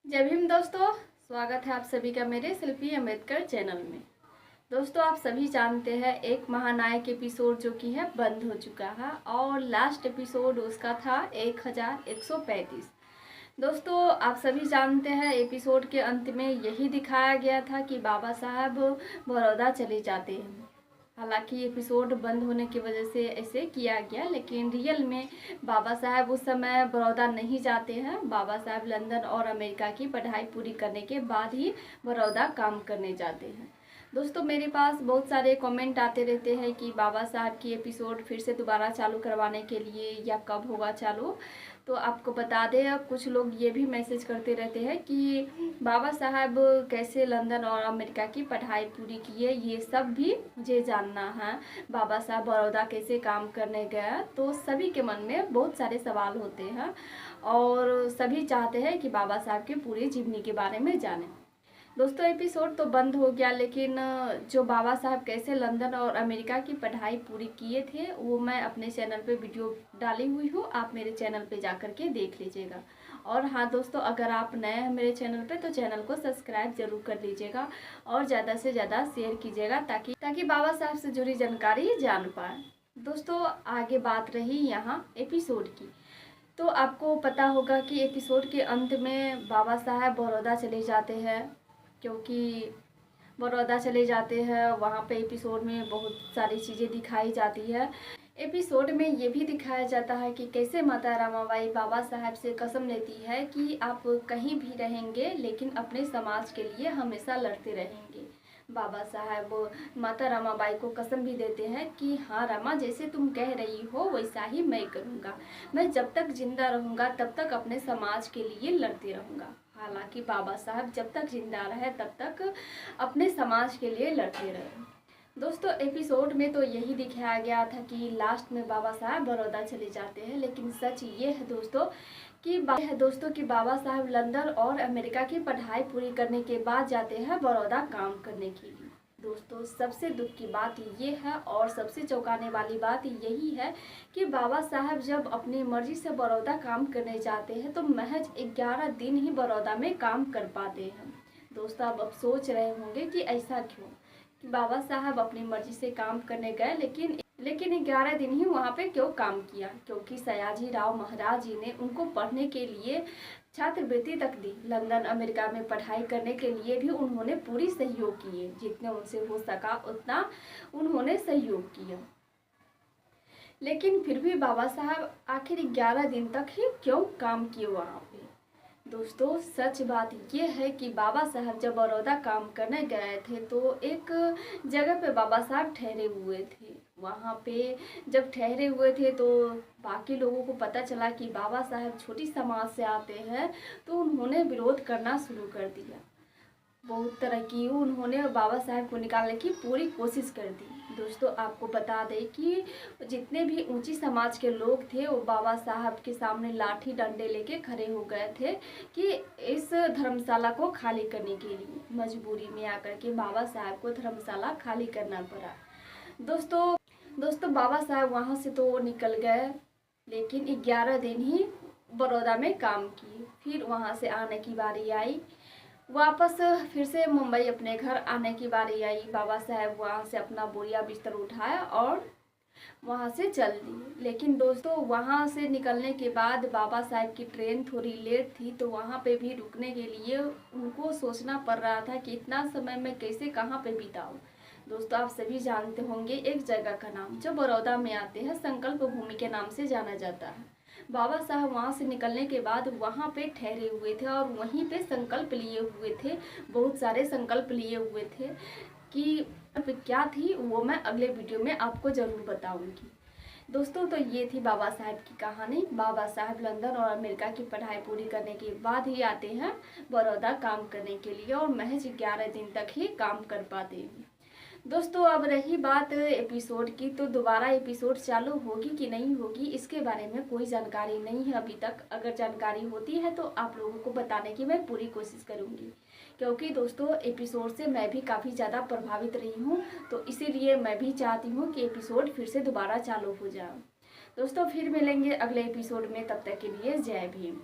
जय भीम दोस्तों, स्वागत है आप सभी का मेरे शिल्पी अम्बेडकर चैनल में। दोस्तों, आप सभी जानते हैं एक महानायक एपिसोड जो कि है बंद हो चुका है और लास्ट एपिसोड उसका था 1135। दोस्तों, आप सभी जानते हैं एपिसोड के अंत में यही दिखाया गया था कि बाबा साहब बड़ौदा चले जाते हैं। हालांकि एपिसोड बंद होने की वजह से ऐसे किया गया, लेकिन रियल में बाबा साहब उस समय बड़ौदा नहीं जाते हैं। बाबा साहब लंदन और अमेरिका की पढ़ाई पूरी करने के बाद ही बड़ौदा काम करने जाते हैं। दोस्तों, मेरे पास बहुत सारे कमेंट आते रहते हैं कि बाबा साहब की एपिसोड फिर से दोबारा चालू करवाने के लिए या कब होगा चालू। तो आपको बता दें, कुछ लोग ये भी मैसेज करते रहते हैं कि बाबा साहब कैसे लंदन और अमेरिका की पढ़ाई पूरी किए, ये सब भी मुझे जानना है। बाबा साहब बड़ौदा कैसे काम करने गया, तो सभी के मन में बहुत सारे सवाल होते हैं और सभी चाहते हैं कि बाबा साहब की पूरी जीवनी के बारे में जानें। दोस्तों, एपिसोड तो बंद हो गया, लेकिन जो बाबा साहब कैसे लंदन और अमेरिका की पढ़ाई पूरी किए थे वो मैं अपने चैनल पे वीडियो डाली हुई हूँ। आप मेरे चैनल पे जा कर के देख लीजिएगा। और हाँ दोस्तों, अगर आप नए हैं मेरे चैनल पे तो चैनल को सब्सक्राइब जरूर कर लीजिएगा और ज़्यादा से ज़्यादा शेयर कीजिएगा ताकि बाबा साहब से जुड़ी जानकारी जान पाए। दोस्तों, आगे बात रही यहाँ एपिसोड की, तो आपको पता होगा कि एपिसोड के अंत में बाबा साहब बड़ौदा चले जाते हैं। क्योंकि बड़ौदा चले जाते हैं, वहाँ पे एपिसोड में बहुत सारी चीज़ें दिखाई जाती है। एपिसोड में ये भी दिखाया जाता है कि कैसे माता रमाबाई बाबा साहब से कसम लेती है कि आप कहीं भी रहेंगे लेकिन अपने समाज के लिए हमेशा लड़ते रहेंगे। बाबा साहब माता रमाबाई को कसम भी देते हैं कि हाँ रमा, जैसे तुम कह रही हो वैसा ही मैं करूँगा। मैं जब तक जिंदा रहूँगा तब तक अपने समाज के लिए लड़ते रहूँगा। हालांकि बाबा साहब जब तक जिंदा रहे तब तक अपने समाज के लिए लड़ते रहे। दोस्तों, एपिसोड में तो यही दिखाया गया था कि लास्ट में बाबा साहब बड़ौदा चले जाते हैं, लेकिन सच ये है दोस्तों कि बाबा साहब लंदन और अमेरिका की पढ़ाई पूरी करने के बाद जाते हैं बड़ौदा काम करने के लिए। दोस्तों, सबसे दुख की बात ये है और सबसे चौंकाने वाली बात यही है कि बाबा साहब जब अपनी मर्जी से बड़ौदा काम करने जाते हैं तो महज 11 दिन ही बड़ौदा में काम कर पाते हैं। दोस्तों, अब सोच रहे होंगे कि ऐसा क्यों कि बाबा साहब अपनी मर्जी से काम करने गए लेकिन 11 दिन ही वहाँ पे क्यों काम किया। क्योंकि सयाजी राव महाराज जी ने उनको पढ़ने के लिए छात्रवृत्ति तक दी। लंदन अमेरिका में पढ़ाई करने के लिए भी उन्होंने पूरी सहयोग किए, जितने उनसे हो सका उतना उन्होंने सहयोग किया। लेकिन फिर भी बाबा साहब आखिर 11 दिन तक ही क्यों काम किए वहाँ पे। दोस्तों, सच बात यह है कि बाबा साहब जब बड़ौदा काम करने गए थे तो एक जगह पे बाबा साहब ठहरे हुए थे। वहाँ पे जब ठहरे हुए थे तो बाकी लोगों को पता चला कि बाबा साहब छोटी समाज से आते हैं, तो उन्होंने विरोध करना शुरू कर दिया। बहुत तरह की उन्होंने बाबा साहब को निकालने की पूरी कोशिश कर दी। दोस्तों, आपको बता दें कि जितने भी ऊंची समाज के लोग थे वो बाबा साहब के सामने लाठी डंडे लेके खड़े हो गए थे कि इस धर्मशाला को खाली करने के लिए मजबूरी में आकर के बाबा साहब को धर्मशाला खाली करना पड़ा। दोस्तों, बाबा साहब वहाँ से तो निकल गए, लेकिन 11 दिन ही बड़ौदा में काम किए। फिर वहाँ से आने की बारी आई, वापस फिर से मुंबई अपने घर आने की बारी आई। बाबा साहब वहाँ से अपना बोरिया बिस्तर उठाया और वहाँ से चल दी। लेकिन दोस्तों, वहाँ से निकलने के बाद बाबा साहब की ट्रेन थोड़ी लेट थी, तो वहाँ पे भी रुकने के लिए उनको सोचना पड़ रहा था कि इतना समय मैं कैसे कहाँ पे बिताऊँ। दोस्तों, आप सभी जानते होंगे एक जगह का नाम जो बड़ौदा में आते हैं संकल्प भूमि के नाम से जाना जाता है। बाबा साहब वहाँ से निकलने के बाद वहाँ पे ठहरे हुए थे और वहीं पे संकल्प लिए हुए थे, बहुत सारे संकल्प लिए हुए थे कि क्या थी वो मैं अगले वीडियो में आपको ज़रूर बताऊंगी। दोस्तों, तो ये थी बाबा साहब की कहानी। बाबा साहब लंदन और अमेरिका की पढ़ाई पूरी करने के बाद ही आते हैं बड़ौदा काम करने के लिए और महज 11 दिन तक ही काम कर पाते हैं। दोस्तों, अब रही बात एपिसोड की, तो दोबारा एपिसोड चालू होगी कि नहीं होगी इसके बारे में कोई जानकारी नहीं है अभी तक। अगर जानकारी होती है तो आप लोगों को बताने की मैं पूरी कोशिश करूंगी, क्योंकि दोस्तों एपिसोड से मैं भी काफ़ी ज़्यादा प्रभावित रही हूं, तो इसीलिए मैं भी चाहती हूं कि एपिसोड फिर से दोबारा चालू हो जाए। दोस्तों, फिर मिलेंगे अगले एपिसोड में, तब तक के लिए जय भीम।